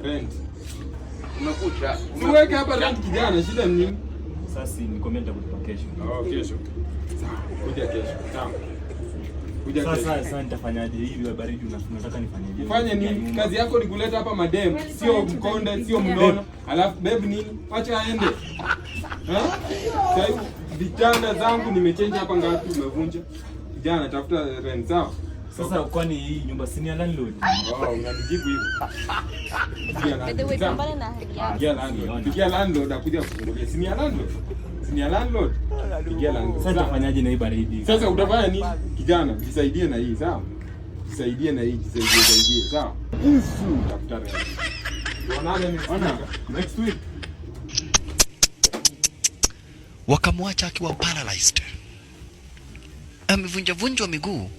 Rent. Unakuja. Uweke hapa rent kijana, shida ni nini? Sasa ni comment kulipa kesho. Kesho. Sawa, kuja kesho. Sawa. Kuja kesho. Sasa nitafanyaje hivi baridi unataka nifanyeje? Fanye nini? Kazi yako ni kuleta hapa madem, sio mkonde, sio mnono. Alafu babe nini? Acha aende. Sasa hivi vitanda zangu nimechange hapa ngapi umevunja? Kijana tafuta rent sawa? Sasa kwani hii nyumba si ni ya landlord? Unanijibu hivyo. Pambana na hali yako. Pigia landlord akuja kufungulia. Si ni ya landlord? Si ni ya landlord? Pigia landlord. Sasa utafanyaje na hii baridi? Sasa utafanya nini? Kijana, jisaidie na hii, sawa? Jisaidie na hii, jisaidie, sawa? Tafuta rent. Tuonane next week. Wakamwacha akiwa paralyzed, amevunjavunjwa miguu.